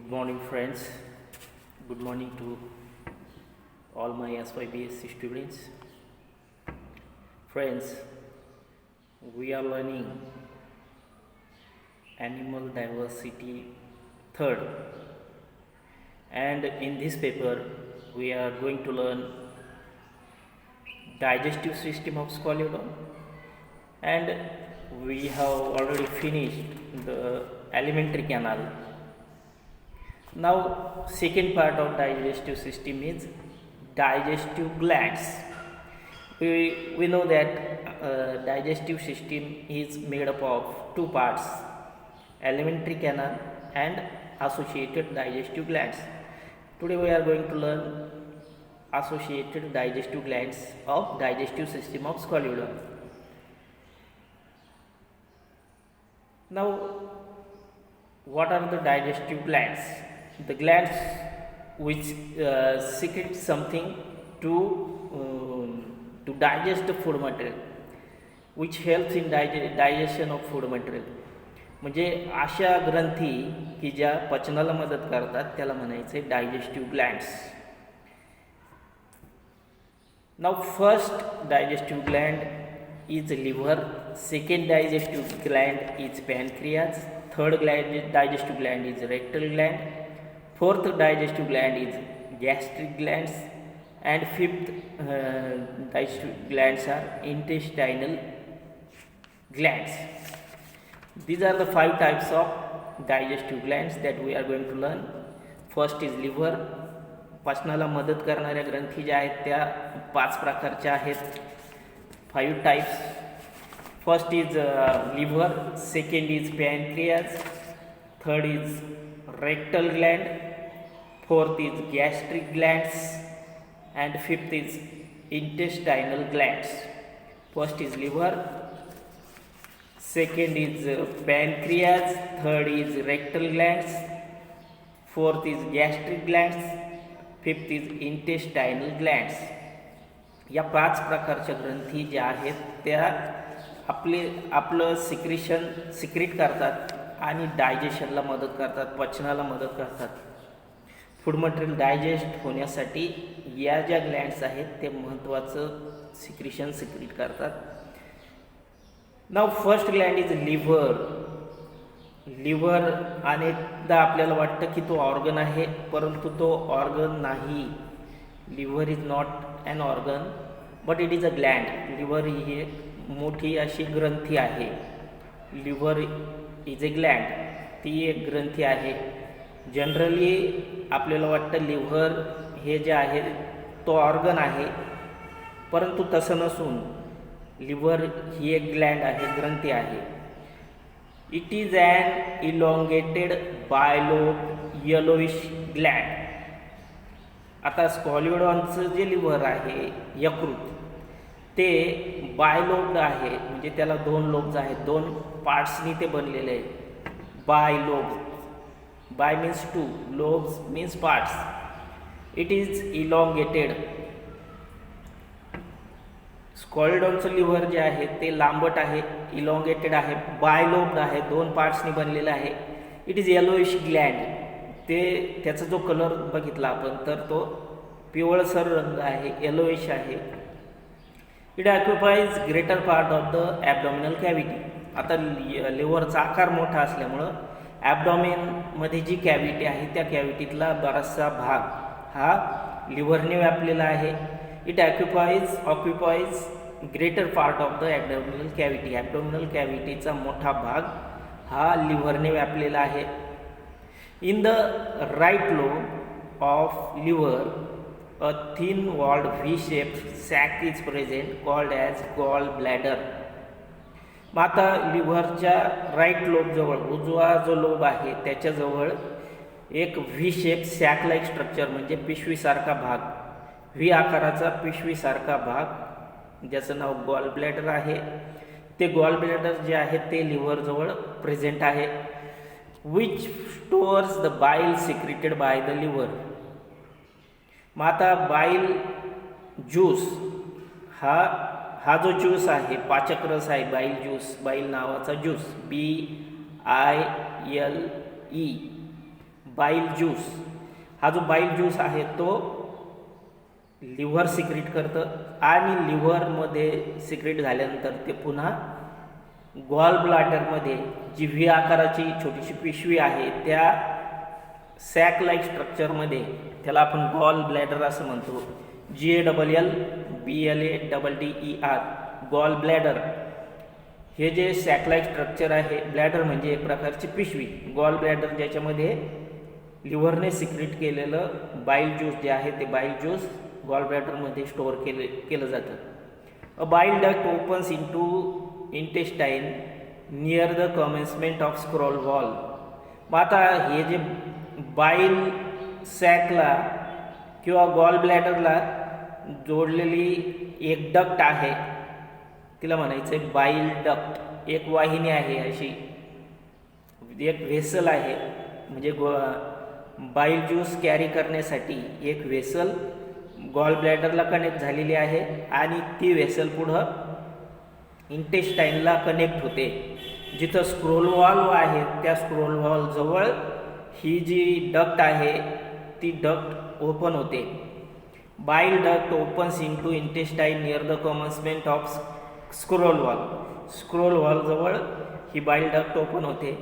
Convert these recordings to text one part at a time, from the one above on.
Good morning, friends. Good morning to all my SYBSc students. Friends, we are learning animal diversity third, and in this paper, we are going to learn digestive system of Squalodon, and we have already finished the alimentary canal. Now, second part of digestive system is digestive glands. We know that digestive system is made up of two parts, alimentary canal and associated digestive glands. Today we are going to learn associated digestive glands of digestive system of Squalodon. Now, what are the digestive glands? The glands which secrete something to digest the food material, which helps in digestion of food material. म्हणजे अशा ग्रंथी की ज्या पचनाला मदत करतात त्याला म्हणायचे digestive glands. Now first digestive gland is liver, second digestive gland is pancreas, third digestive gland is rectal gland, fourth digestive gland is gastric glands, and fifth digestive glands are intestinal glands. These are the five types of digestive glands that we are going to learn. First is liver. पचनाला मदत करणाऱ्या ग्रंथी ज्या आहेत त्या पाच प्रकारच्या आहेत, 5 types. First is liver, second is pancreas, third is rectal gland, fourth is gastric glands, and fifth is intestinal glands. First is liver, second is pancreas, third is rectal glands, fourth is gastric glands, fifth is intestinal glands. या 5 प्रकारच्या ग्रंथी ज्या आहेत त्या आपलं secret करतात आणि डायजेशनला मदत करतात, पचनाला मदत करतात. फूड मटेरियल डायजेस्ट होण्यासाठी या ज्या ग्लँड्स आहेत ते महत्त्वाचं सिक्रेट करतात. Now first gland is liver. Liver अनेकदा आपल्याला वाटतं की तो ऑर्गन आहे, परंतु तो ऑर्गन नाही. Liver is not an organ but it is a gland. Liver ही एक मोठी अशी ग्रंथी आहे. लिव्हर इज ए ग्लँड, ती एक ग्रंथी आहे. जनरली आपल्याला वाटतं लिव्हर हे जे आहे तो ऑर्गन आहे, परंतु तसं नसून लिव्हर ही एक ग्लँड आहे, ग्रंथी आहे. It is an elongated bilobe yellowish gland. आता स्क्वॅलिडॉनचं जे लिव्हर आहे यकृत ते बायलोब्ड आहे, म्हणजे त्याला 2 लोब्स आहेत, 2 पार्ट्सनी ते बनलेले आहे. Bilobe, bi means 2, lobes means parts. It is elongated. स्क्वॅलिडॉनचं लिव्हर जे आहे ते लांबट आहे, इलॉंगेटेड आहे, बायलोब्ड आहे, 2 पार्ट्सनी बनलेलं आहे. It is yellowish Gland. त्याचा जो कलर बघितला आपण तर तो पिवळसर रंग आहे, येलोइश आहे. It occupies greater part of the abdominal cavity. आता लिव्हरचा आकार मोठा असल्यामुळं ॲबडॉमिनमध्ये जी कॅव्हिटी आहे त्या कॅव्हिटीतला बराचसा भाग हा लिव्हरने व्यापलेला आहे. It occupies greater part of the abdominal cavity. Abdominal कॅव्हिटीचा मोठा भाग हा लिव्हरने व्यापलेला आहे. In the right lobe of liver a thin walled V-shaped sac is present called as gall bladder. आता लिव्हरच्या राईट लोब जवळ, उजवा जो लोब आहे त्याच्याजवळ एक V shape sac like structure म्हणजे पिशवीसारखा भाग, व्ही आकाराचा पिशवीसारखा भाग ज्याचं नाव गॉल ब्लॅडर आहे. ते गॉल ब्लॅडर जे आहे ते लिव्हरजवळ प्रेझेंट आहे. विच स्टोअर्स द बाईल सिक्रेटेड बाय द लिव्हर. मग आता बाईल ज्यूस हा जो ज्यूस आहे, पाचक रस आहे, बाईल ज्यूस, बाईल नावाचा ज्यूस, BILE, बाईल ज्यूस, हा जो बाईल ज्यूस आहे तो लिव्हर सिक्रेट करतं आणि लिव्हरमध्ये सिक्रेट झाल्यानंतर ते पुन्हा गॉल ब्लॅडरमध्ये जी व्ही आकाराची छोटीशी पिशवी आहे त्या सॅक लाईक स्ट्रक्चरमध्ये, त्याला आपण गॉल ब्लॅडर असं म्हणतो, GALLBLADDER, गॉल ब्लॅडर. हे जे सॅक लाईक स्ट्रक्चर आहे, ब्लॅडर म्हणजे एक प्रकारची पिशवी, गॉल ब्लॅडर ज्याच्यामध्ये लिव्हरने सिक्रेट केलेलं बाईल ज्यूस जे आहे ते बाईल ज्यूस गॉल ब्लॅडरमध्ये स्टोअर केलं जातं. अ बाईल duct opens into intestine near the commencement of scroll wall. मग आता हे जे बाईल सॅकला किंवा गॉल ब्लॅडरला जोडलेली एक डक्ट आहे, तिला म्हणायचं आहे बाईल डक्ट. एक वाहिनी आहे, अशी एक व्हेसल आहे, म्हणजे बाईल ज्यूस कॅरी करण्यासाठी एक व्हेसल गॉल ब्लॅडरला कनेक्ट झालेली आहे आणि ती व्हेसल पुढं इंटेस्टाईनला कनेक्ट होते. जिथं स्क्रोल वॉल्व आहे त्या स्क्रोल वॉल जवळ ही जी डक्ट आहे ती डक्ट ओपन होते. Bile duct opens into intestine near the commencement of scroll wall. Scroll wall जवळ ही बाईल डक्ट ओपन होते.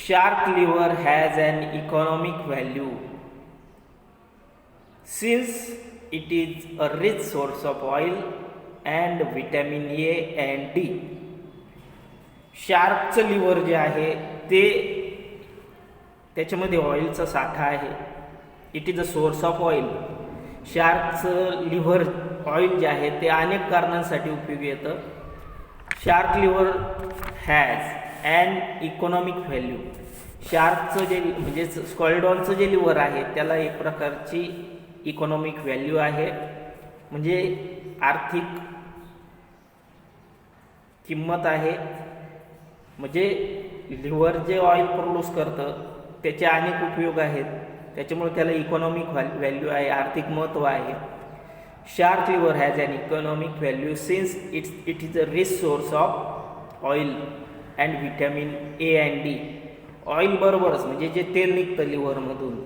Shark liver has an economic value since it is a rich source of oil and vitamin A and D. शार्कचं liver जे आहे ते त्याच्यामध्ये ऑइलचा साठा आहे. It is a source of oil. शार्कचं लिव्हर ऑइल जे आहे ते अनेक कारणांसाठी उपयोगी येतं. Shark liver has and economic value. शार्कचं जे म्हणजे स्क्वॅल्डॉनचं जे लिव्हर आहे त्याला एक प्रकारची इकॉनॉमिक व्हॅल्यू आहे, म्हणजे आर्थिक किंमत आहे. म्हणजे लिव्हर जे ऑइल प्रोड्यूस करतं त्याचे अनेक उपयोग आहेत, त्याच्यामुळे त्याला इकॉनॉमिक व्हॅल्यू आहे, आर्थिक महत्त्व आहे. Shark liver has an economic value since it is a rich source of oil and vitamin A and D. Oil बरोबरच म्हणजे जे तेल निघतं लिव्हरमधून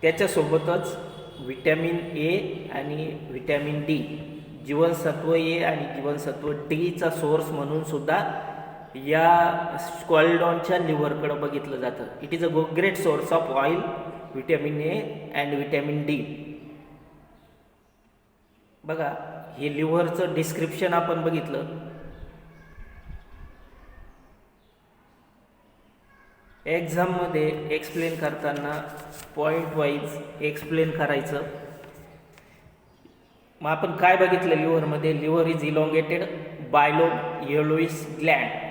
त्याच्यासोबतच व्हिटॅमिन ए आणि व्हिटॅमिन डी, जीवनसत्व ए आणि जीवनसत्व डीचा सोर्स म्हणून सुद्धा या स्क्वॅल्डॉनच्या लिव्हरकडं बघितलं जातं. It is a great source of oil, vitamin A and vitamin D. बघा, हे लिव्हरचं डिस्क्रिप्शन आपण बघितलं. एक्झाममध्ये एक्सप्लेन करताना पॉईंट वाईज एक्सप्लेन करायचं. मग आपण काय बघितलं लिव्हरमध्ये? Liver is elongated bilobe yellowish gland.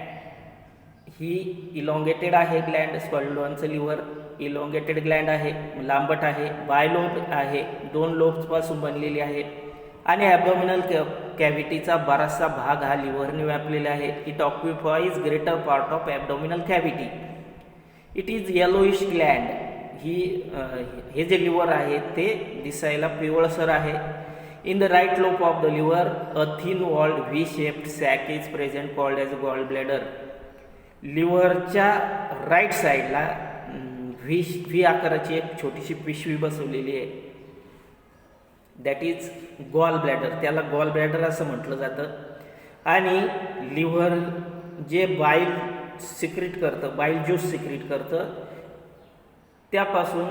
ही इलॉंगेटेड आहे ग्लँड. स्क्वॅल्डॉनचं लिव्हर इलॉंगेटेड ग्लँड आहे, लांबट आहे. बायलोब आहे, 2 लोब्सपासून बनलेली आहे आणि ॲबडॉमिनल कॅव्हिटीचा बराचसा भाग हा लिव्हरने व्यापलेला आहे. It occupies greater part of abdominal cavity. It is yellowish gland. हे जे लिव्हर आहे ते दिसायला पिवळसर आहे. In the right lobe of the liver a thin walled V shaped sac is present called as gall bladder. लिव्हरच्या right साईडला V आकाराची एक छोटीशी पिशवी बसवलेली आहे, दॅट इज गॉल ब्लॅडर. त्याला गॉल ब्लॅडर असं म्हटलं जातं. आणि लिव्हर जे बाईल सिक्रेट करतं, बाईल ज्यूस सिक्रेट करतं, त्यापासून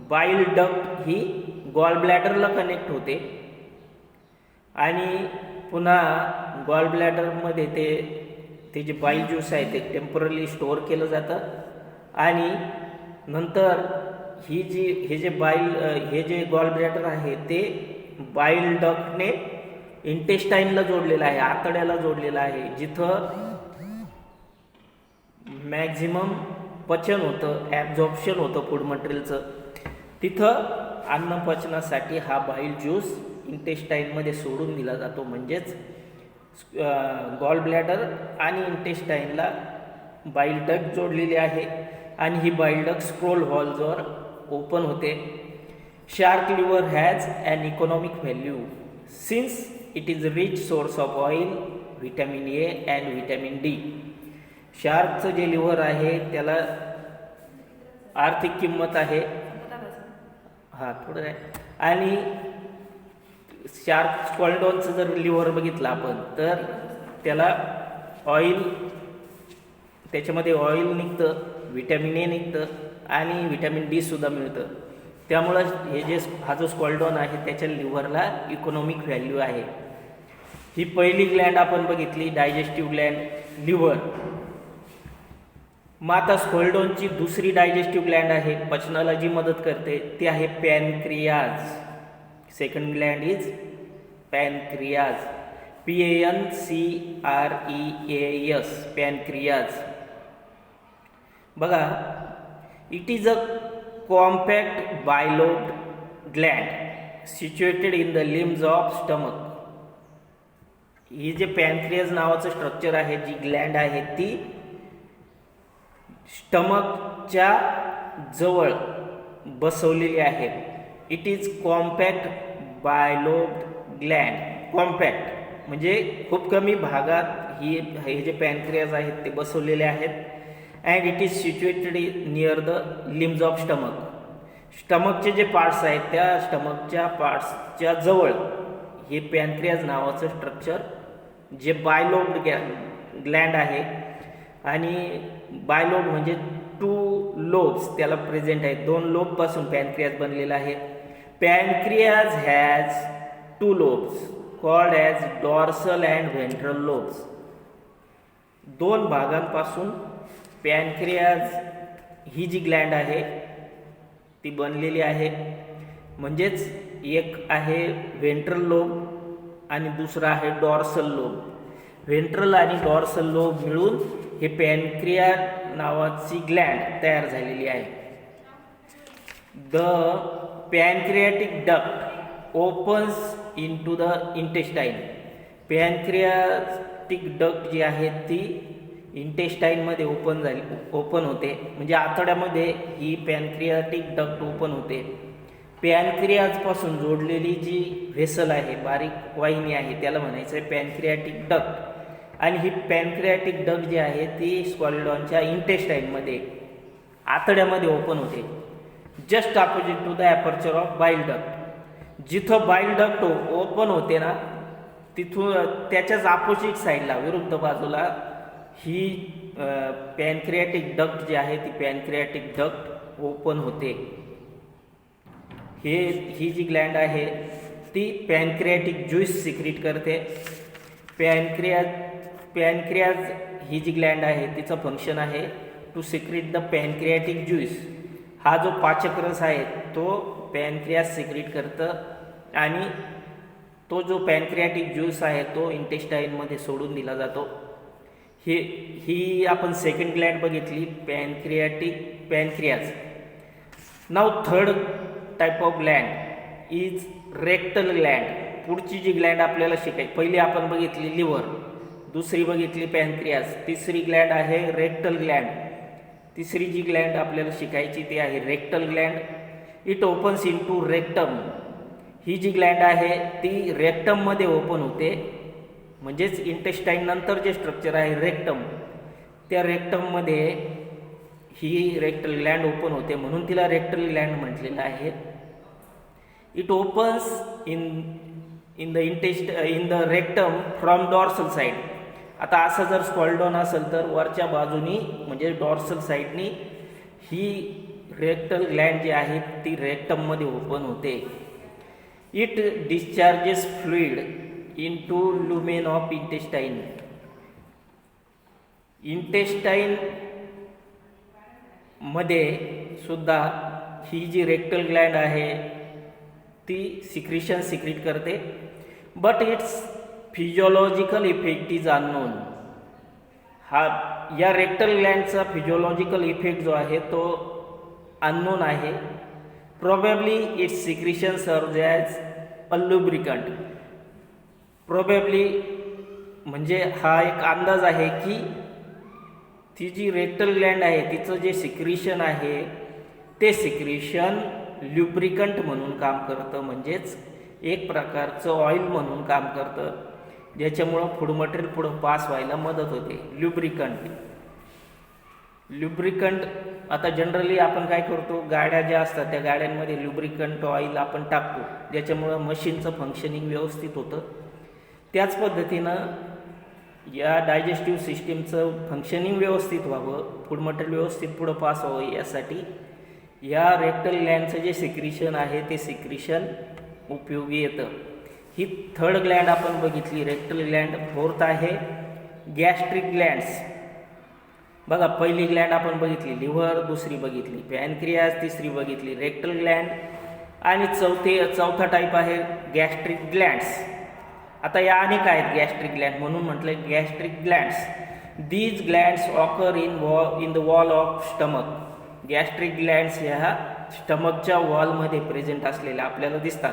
बाईल डक्ट ही गॉल ब्लॅडरला कनेक्ट होते आणि पुन्हा गॉल ब्लॅडरमध्ये ते जे बाईल ज्यूस आहे ते टेम्पररी स्टोअर केलं जातं आणि नंतर हे जे गॉल ब्लॅडर आहे ते बाईल डक्टने इंटेस्टाईनला जोडलेलं आहे, आतड्याला जोडलेलं आहे, जिथं मॅक्झिमम पचन होतं, ॲब्झॉर्प्शन होतं फूड मटेरियलचं. तिथं अन्न पचनासाठी हा बाईल ज्यूस इंटेस्टाईनमध्ये सोडून दिला जातो. म्हणजेच गॉल ब्लॅडर आणि इंटेस्टाईनला बाईल डक्ट जोडलेली आहे आणि ही बाईल डक्ट स्क्रोल वॉलवर ओपन होते. Shark liver has an economic value since it is rich source of oil, vitamin A and vitamin D. शार्कचं जे लिव्हर आहे त्याला आर्थिक किंमत आहे, हा थोडं आहे. आणि शार्क स्क्वाल्डॉनचं जर लिव्हर बघितलं आपण तर त्याला ऑइल, त्याच्यामध्ये ऑइल निघतं, व्हिटॅमिन ए निघतं आणि व्हिटॅमिन डी सुद्धा मिळतं. त्यामुळं हा जो स्क्वाल्डॉन आहे त्याच्या लिव्हरला इकॉनॉमिक व्हॅल्यू आहे. ही पहिली ग्लँड आपण बघितली, डायजेस्टिव्ह ग्लँड, लिव्हर. मग आता स्क्वाल्डॉनची दुसरी डायजेस्टिव्ह ग्लँड आहे, पचनाला जी मदत करते, ती आहे pancreas. Second gland is pancreas, PANCREAS, pancreas. बघा, it is a compact bilobed gland situated in the limbs of stomach. ही जे पॅनक्रियाज नावाचं स्ट्रक्चर आहे, जी ग्लँड आहे ती स्टमकच्या जवळ बसवलेली आहे. It is compact bilobed Gland. Compact म्हणजे खूप कमी भागात हे जे पॅनक्रियाज आहेत ते बसवलेले आहेत. And it is situated near the limbs of stomach. स्टमकचे जे पार्ट्स आहेत त्या स्टमकच्या पार्ट्सच्या जवळ हे पॅनक्रियाज नावाचं स्ट्रक्चर जे बायलोब्ड ग्लँड आहे, आणि बायलोब म्हणजे 2 लोब्स त्याला प्रेझेंट आहेत. 2 लोबपासून पॅनक्रियाज बनलेला आहे. Pancreas has 2 lobes called as dorsal and ventral lobes. 2 भागांपासून पॅनक्रियाज ही जी ग्लँड आहे ती बनलेली आहे. म्हणजेच एक आहे व्हेंट्रल लोब आणि दुसरा आहे डॉर्सल लोब. व्हेंट्रल आणि डॉर्सल लोब मिळून हे पॅनक्रियाज नावाची ग्लँड तयार झालेली आहे. The pancreatic duct opens into the intestine. Pancreatic duct जी आहे ती इंटेस्टाईनमध्ये ओपन होते, म्हणजे आतड्यामध्ये ही पॅनक्रियाटिक डक्ट ओपन होते. पॅनक्रियाजपासून जोडलेली जी व्हेसल आहे, बारीक वाहिनी आहे, त्याला म्हणायचं आहे पॅनक्रियाटिक डक्ट. आणि ही पॅनक्रियाटिक डक्ट जी आहे ती स्क्वालिडॉनच्या इंटेस्टाईनमध्ये आतड्यामध्ये ओपन होते, just opposite to the aperture of bile duct. जिथं बाईल डक्ट ओपन होते ना, तिथून त्याच्याच अपोजिट साईडला, विरुद्ध बाजूला ही पॅनक्रियाटिक डक्ट जी आहे ती पॅनक्रियाटिक डक्ट ओपन होते. ही जी ग्लँड आहे ती पॅनक्रियाटिक ज्यूस सिक्रीट करते. पॅनक्रियाज ही जी ग्लँड आहे तिचं फंक्शन आहे to secrete the pancreatic juice. हा जो पाचक रस आहे तो पॅनक्रियाज सिक्रीट करतं, आणि तो जो पॅनक्रियाटिक ज्यूस आहे तो इंटेस्टाईनमध्ये सोडून दिला जातो. ही आपण सेकंड ग्लँड बघितली, pancreas. Now third type of Gland is rectal Gland. पुढची जी ग्लँड आपल्याला शिकायची, पहिली आपण बघितली लिव्हर, दुसरी बघितली पॅनक्रियाज, तिसरी ग्लँड आहे रेक्टल ग्लँड. तिसरी जी ग्लँड आपल्याला शिकायची ती आहे rectal gland. It opens into rectum. ही जी ग्लँड आहे ती रेक्टममध्ये ओपन होते, म्हणजेच इंटेस्टाईन नंतर जे स्ट्रक्चर आहे रेक्टम, त्या रेक्टममध्ये ही रेक्टल ग्लँड ओपन होते, म्हणून तिला रेक्टल ग्लँड म्हटलेलं आहे. It opens in the rectum from dorsal side. आता असं जर स्क्वाल्डॉन असेल तर वरच्या बाजूनी म्हणजे डॉर्सल साईडनी ही रेक्टल ग्लँड जी आहे ती रेक्टममध्ये ओपन होते. It discharges fluid into lumen of intestine. Intestine मध्ये सुद्धा ही जी रेक्टल ग्लँड आहे ती सिक्रिशन सिक्रीट करते, but it's physiological effect is unknown. या रेक्टल ग्लँडचा फिजिओलॉजिकल इफेक्ट जो आहे तो अननोन आहे. Probably it's secretion serves as a lubricant. Probably म्हणजे हा एक अंदाज आहे की ती जी रेक्टल ग्लँड आहे तिचं जे सिक्रिशन आहे ते सिक्रिशन ल्युब्रिकंट म्हणून काम करतं, म्हणजेच एक प्रकारचं ऑइल म्हणून काम करतं, ज्याच्यामुळं फूड मटेरियल पुढं पास व्हायला मदत होते, ल्युब्रिकंट. लुब्रिकंट, आता जनरली आपण काय करतो, गाड्या ज्या असतात त्या गाड्यांमध्ये लुब्रिकंट ऑइल आपण टाकतो, ज्याच्यामुळं मशीनचं फंक्शनिंग व्यवस्थित होतं. त्याच पद्धतीनं या डायजेस्टिव्ह सिस्टीमचं फंक्शनिंग व्यवस्थित व्हावं, फूड मटेरियल व्यवस्थित पुढं पास व्हावं, यासाठी या रेक्टल ग्लँडचं जे सिक्रिशन आहे ते सिक्रिशन उपयोगी येतं. ही थर्ड ग्लँड आपण बघितली, रेक्टल ग्लँड. फोर्थ आहे गॅस्ट्रिक ग्लँड्स. बघा, पहिली ग्लँड आपण बघितली लिव्हर, दुसरी बघितली पॅनक्रियाज, तिसरी बघितली रेक्टल ग्लँड, आणि चौथा टाईप आहे गॅस्ट्रिक ग्लँड्स. आता या अनेक आहेत गॅस्ट्रिक ग्लँड, म्हणून म्हटलं gastric glands. These glands occur in the wall of stomach. Gastric glands ह्या स्टमकच्या वॉलमध्ये प्रेझेंट असलेल्या आपल्याला दिसतात.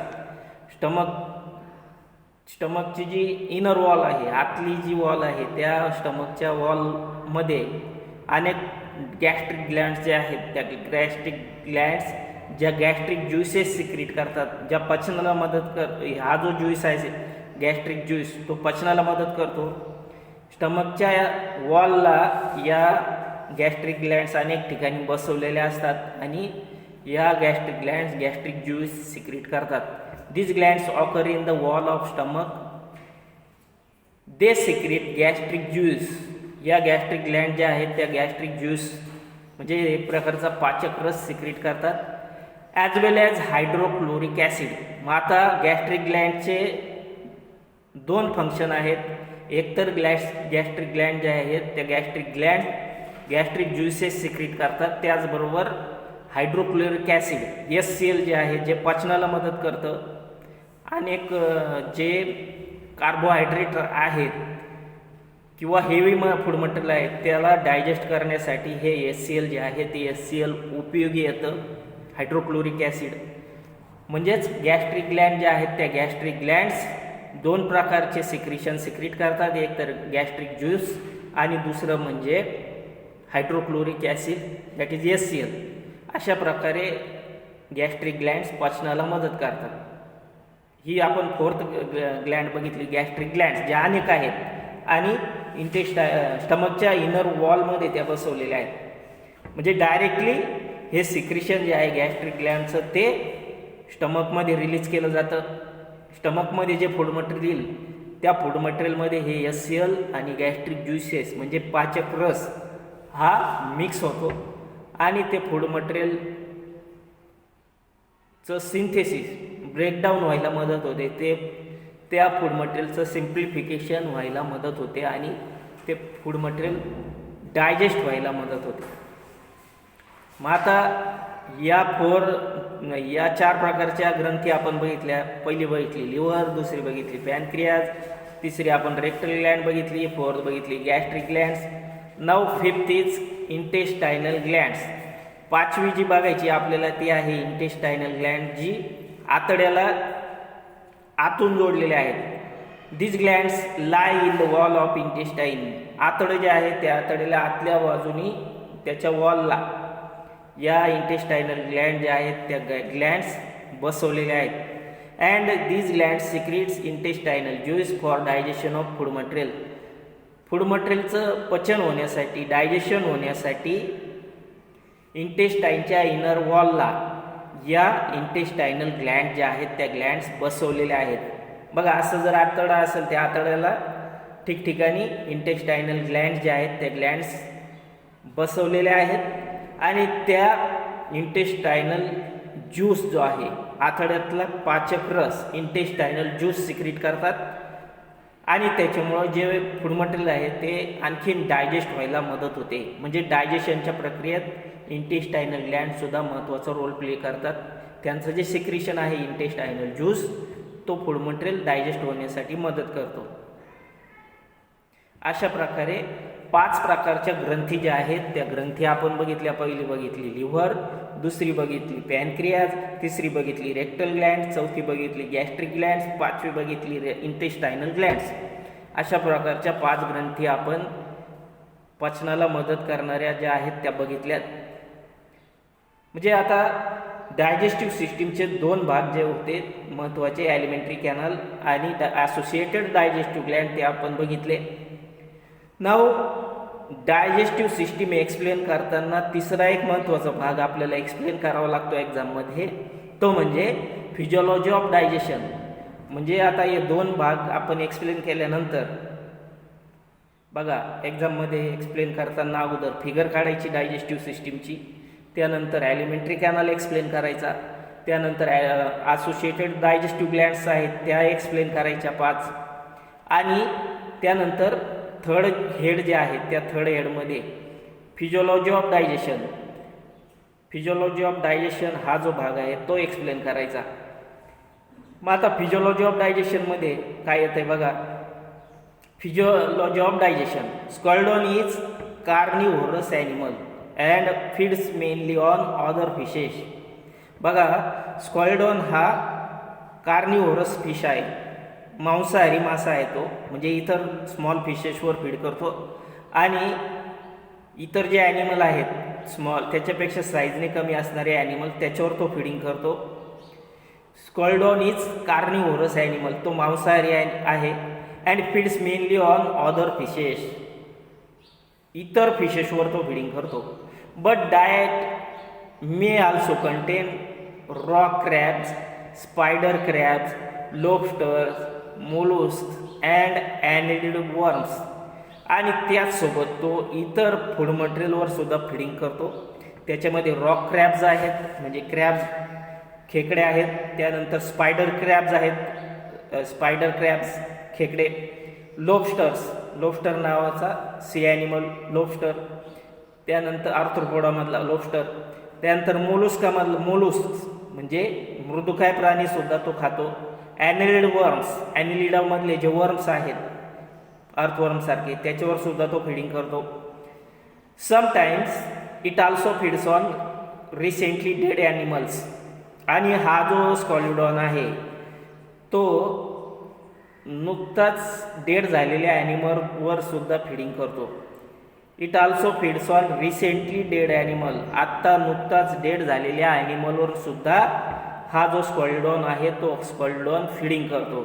स्टमकची जी इनर वॉल आहे, आतली जी वॉल आहे, त्या स्टमकच्या वॉलमध्ये अनेक गॅस्ट्रिक ग्लँड्स जे आहेत, त्या गॅस्ट्रिक ग्लँड्स ज्या गॅस्ट्रिक ज्युसेस सिक्रेट करतात, ज्या पचनाला मदत हा जो ज्यूस आहे गॅस्ट्रिक ज्यूस, तो पचनाला मदत करतो. स्टमकच्या वॉलला या गॅस्ट्रिक ग्लँड्स अनेक ठिकाणी बसवलेल्या असतात आणि या gastric glands gastric juice secrete करतात. These glands occur in the wall of stomach. They secrete gastric juice. या गॅस्ट्रिक ग्लँड ज्या आहेत त्या गॅस्ट्रिक ज्यूस म्हणजे एक प्रकारचा पाचक रस सिक्रेट करतात. ॲज वेल ॲज हायड्रोक्लोरिक ॲसिड. मग आता गॅस्ट्रिक ग्लँडचे दोन फंक्शन आहेत. एकतर गॅस्ट्रिक ग्लँड जे आहेत त्या गॅस्ट्रिक ज्युसेस सिक्रेट करतात, त्याचबरोबर हायड्रोक्लोरिक ॲसिड HCl जे आहे जे पचनाला मदत करतं. अनेक जे कार्बोहायड्रेट आहेत किंवा हेवी फूड मटेरियल आहे त्याला डायजेस्ट करण्यासाठी हे HCl जे आहे ते HCl उपयोगी येतं, हायड्रोक्लोरिक ॲसिड. म्हणजेच गॅस्ट्रिक ग्लँड जे आहेत त्या गॅस्ट्रिक ग्लँड्स दोन प्रकारचे सिक्रिशन सिक्रेट करतात. एक तर गॅस्ट्रिक ज्यूस आणि दुसरं म्हणजे hydrochloric acid that is HCl. अशा प्रकारे गॅस्ट्रिक ग्लँड्स पचनाला मदत करतात. ही आपण फोर्थ ग्लँड बघितली, गॅस्ट्रिक ग्लँड्स ज्या अनेक आहेत आणि स्टमकच्या इनर वॉलमध्ये त्या बसवलेल्या आहेत. म्हणजे डायरेक्टली हे सिक्रिशन जे आहे गॅस्ट्रिक ग्लँडचं ते स्टमकमध्ये रिलीज केलं जातं. स्टमकमध्ये जे फूड मटेरियल येईल त्या फूड मटेरियलमध्ये हे HCl आणि गॅस्ट्रिक ज्युसेस म्हणजे पाचक रस हा मिक्स होतो आणि ते फूड मटेरियलचं सिंथेसिस ब्रेकडाऊन व्हायला मदत होते. त्या फूड मटेरियलचं सिम्प्लिफिकेशन व्हायला मदत होते आणि ते फूड मटेरियल डायजेस्ट व्हायला मदत होते. मग आता या चार प्रकारच्या ग्रंथी आपण बघितल्या. पहिली बघितली लिव्हर, दुसरी बघितली पॅनक्रियाज, तिसरी आपण रेक्टल ग्लँड बघितली, फोर्थ बघितली gastric glands. Now fifth is intestinal glands. पाचवी जी बघायची आपल्याला ती आहे इंटेस्टायनल ग्लँड, जी आतड्याला आतून जोडलेले आहेत. This glands lie in the wall of intestine. आतडे जे आहे त्या आतड्याला आतल्या बाजूनी त्याच्या वॉलला या इंटेस्टायनल ग्लँड जे आहेत त्या ग्लँड्स बसवलेल्या आहेत. And these glands secretes intestinal juice for digestion of food material. Food मटेरियलचं पचन होण्यासाठी, डायजेशन होण्यासाठी इंटेस्टाईनच्या इनर वॉलला या इंटेस्टायनल ग्लँड ज्या आहेत त्या ग्लँड्स बसवलेल्या आहेत. बघा, असं जर आतडा असेल त्या आतड्याला ठिकठिकाणी इंटेस्टायनल ग्लँड जे आहेत त्या ग्लँड्स बसवलेल्या आहेत आणि त्या इंटेस्टायनल ज्यूस जो आहे आतड्यातला पाचक रस इंटेस्टायनल ज्यूस सिक्रेट करतात आणि त्याच्यामुळं जे फूड मटेरियल आहे ते आणखीन डायजेस्ट व्हायला मदत होते. म्हणजे डायजेशनच्या प्रक्रियेत इंटेस्टायनल ग्लँडसुद्धा महत्त्वाचा रोल प्ले करतात. त्यांचं जे सिक्रिशन आहे इंटेस्टायनल ज्यूस तो फूड मटेरियल डायजेस्ट होण्यासाठी मदत करतो. अशा प्रकारे पाच प्रकारच्या ग्रंथी ज्या आहेत त्या ग्रंथी आपण बघितल्या. पहिली बघितली लिव्हर, दुसरी बघितली पॅनक्रियाज, तिसरी बघितली रेक्टल ग्लँड, चौथी बघितली गॅस्ट्रिक ग्लँड्स, पाचवी बघितली इंटेस्टायनल ग्लँड्स. अशा प्रकारच्या पाच ग्रंथी आपण पचनाला मदत करणाऱ्या ज्या आहेत त्या बघितल्यात. म्हणजे आता डायजेस्टिव्ह सिस्टीमचे दोन भाग जे होते महत्त्वाचे, ॲलिमेंटरी कॅनल आणि असोसिएटेड डायजेस्टिव्ह ग्लँड, ते आपण बघितले. नाव डायजेस्टिव्ह सिस्टीम एक्सप्लेन करताना तिसरा एक महत्त्वाचा भाग आपल्याला एक्सप्लेन करावा लागतो एक्झाममध्ये, तो म्हणजे फिजिओलॉजी ऑफ डायजेशन. म्हणजे आता हे दोन भाग आपण एक्सप्लेन केल्यानंतर बघा, एक्झाममध्ये एक्सप्लेन करताना अगोदर फिगर काढायची डायजेस्टिव्ह सिस्टीमची, त्यानंतर ॲलिमेंटरी कॅनल एक्सप्लेन करायचा, त्यानंतर असोसिएटेड डायजेस्टिव्ह ग्लँड्स आहेत त्या एक्सप्लेन करायच्या 5, आणि त्यानंतर थर्ड हेड जे आहेत त्या थर्ड हेडमध्ये फिजिओलॉजी ऑफ डायजेशन हा जो भाग आहे तो एक्सप्लेन करायचा. मग आता फिजिओलॉजी ऑफ डायजेशनमध्ये काय येतं आहे बघा. Physiology of digestion. Scoliodon is carnivorous animal and feeds mainly on other fishes. बघा, स्कॉल्डोन हा कार्निव्होरस फिश आहे, मांसाहारी मासा आहे तो, म्हणजे इतर स्मॉल फिशेसवर फीड करतो, आणि इतर जे ॲनिमल आहेत स्मॉल त्याच्यापेक्षा साईजने कमी असणारे ॲनिमल त्याच्यावर तो फीडिंग करतो. स्कॉल्डोन इज कार्निव्होरस ॲनिमल, तो मांसाहारी आहे, and feeds mainly on other fishes, इतर फिशेसवर तो फीडिंग करतो. But diet may also contain rock crabs, spider crabs, lobsters, mollusc and annelid worms, आणि त्याचसोबत तो इतर फूड मटेरियलवर सुद्धा फीडिंग करतो. त्याच्यामध्ये रॉक क्रॅब्स आहेत, म्हणजे क्रॅब्स खेकडे आहेत, त्यानंतर स्पायडर क्रॅब्स आहेत, स्पायडर क्रॅब्स खेकडे, लोबस्टर नावाचा सी ॲनिमल लोबस्टर, त्यानंतर आर्थ्रोपोडामधला लोबस्टर, त्यानंतर मोलुस्कामधला मोलुस्क म्हणजे मृदुकाय प्राणीसुद्धा तो खातो. ॲनिलिड वर्म्स, ॲनिलिडामधले जे वर्म्स आहेत अर्थवर्मसारखे त्याच्यावर सुद्धा तो फीडिंग करतो. Sometimes it also feeds on recently dead animals, आणि हा जो स्कॉलिडॉन आहे तो नुकताच डेड झालेल्या ॲनिमलवर सुद्धा फीडिंग करतो. It also feeds on recently dead animal, आत्ता नुकताच डेड झालेल्या ॲनिमलवर सुद्धा हा जो स्कॉलिडॉन आहे तो स्कॉलिडॉन फीडिंग करतो.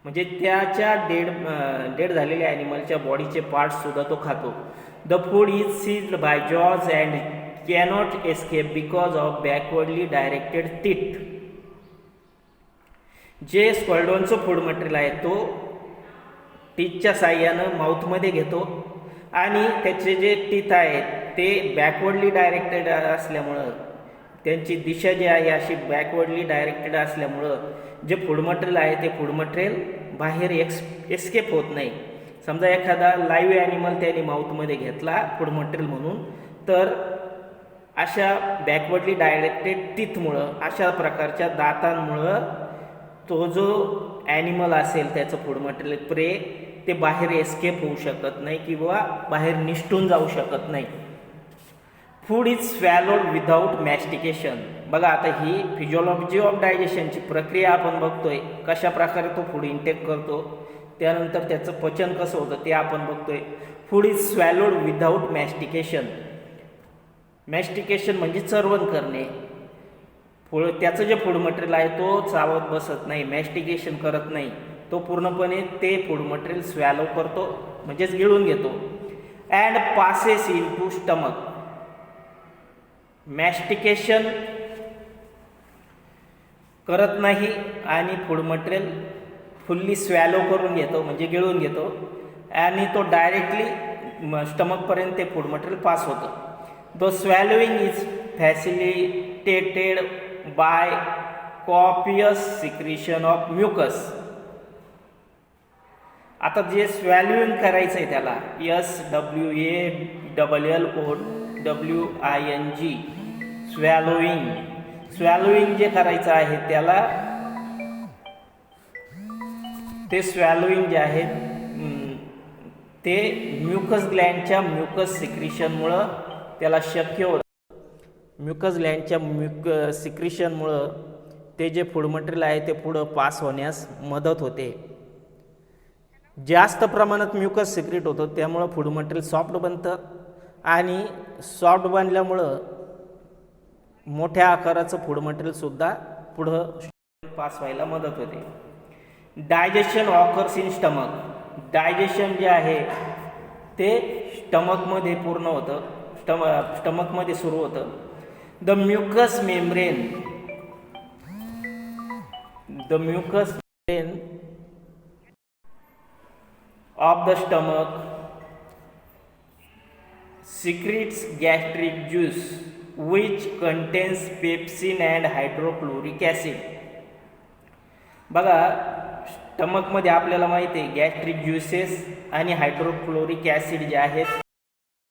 म्हणजे त्याच्या डेड झालेल्या ॲनिमलच्या बॉडीचे पार्ट्ससुद्धा तो खातो. The food is seized by jaws and cannot escape because of backwardly directed teeth. जे स्कॉल्डॉनचं फूड मटेरियल आहे तो टीथच्या साह्यानं माउथमध्ये घेतो, आणि त्याचे जे टीथ आहेत ते बॅकवर्डली डायरेक्टेड असल्यामुळं, त्यांची दिशा जी आहे अशी बॅकवर्डली डायरेक्टेड असल्यामुळं जे फूड मटेरियल आहे ते फूड मटेरियल बाहेर एस्केप होत नाही. समजा एखादा लाईव्ह ॲनिमल त्याने माउथमध्ये घेतला फूड मटेरियल म्हणून, तर अशा बॅकवर्डली डायरेक्टेड टीथमुळं, अशा प्रकारच्या दातांमुळं तो जो ॲनिमल असेल त्याचं फूड मटेरियल प्रे ते बाहेर एस्केप होऊ शकत नाही किंवा बाहेर निष्ठून जाऊ शकत नाही. Food is swallowed without mastication. बघा, आता ही फिजिओलॉजी ऑफ डायजेशनची प्रक्रिया आपण बघतोय, कशा प्रकारे तो फूड इंटेक करतो, त्यानंतर त्याचं पचन कसं होतं ते आपण बघतोय. Food is swallowed without mastication. Mastication म्हणजे चरवण करणे. त्याचं जे फूड मटेरियल आहे तो चावत बसत नाही, मॅस्टिकेशन करत नाही, तो पूर्णपणे ते फूड मटेरियल स्वॅलो करतो, म्हणजेच गिळून घेतो. And passes into stomach. Mastication करत नाही आणि फूड मटेरियल फुल्ली स्वॅलो करून घेतो, म्हणजे गिळून घेतो, आणि तो डायरेक्टली स्टमकपर्यंत ते फूड मटेरियल पास होतं. The swallowing is facilitated by copious secretion of mucus. आता जे स्वॅल्युइंग करायचं आहे त्याला SWALLOWING, स्वॅलोइंग जे करायचं आहे त्याला, ते स्वॅलोइंग जे आहे ते म्युकस ग्लँडच्या म्युकस सिक्रिशनमुळं त्याला शक्य होतं. म्युकस ग्लँडच्या सिक्रिशनमुळं ते जे फूड मटेरियल आहे ते पुढं पास होण्यास मदत होते. जास्त प्रमाणात म्युकस सिक्रेट होतं, त्यामुळं फूड मटेरियल सॉफ्ट बनतं, आणि सॉफ्ट बनल्यामुळं मोठ्या आकाराचं फूड मटेरियलसुद्धा पुढं पास व्हायला मदत होते. Digestion occurs in stomach. Digestion जे आहे ते स्टमकमध्ये पूर्ण होतं, स्टमकमध्ये सुरू होतं. The mucous membrane of the stomach secretes gastric juice which contains pepsin and hydrochloric acid. बघा, स्टमकमध्ये आपल्याला माहिती आहे गॅस्ट्रिक ज्युसेस आणि हायड्रोक्लोरिक ॲसिड जे आहेत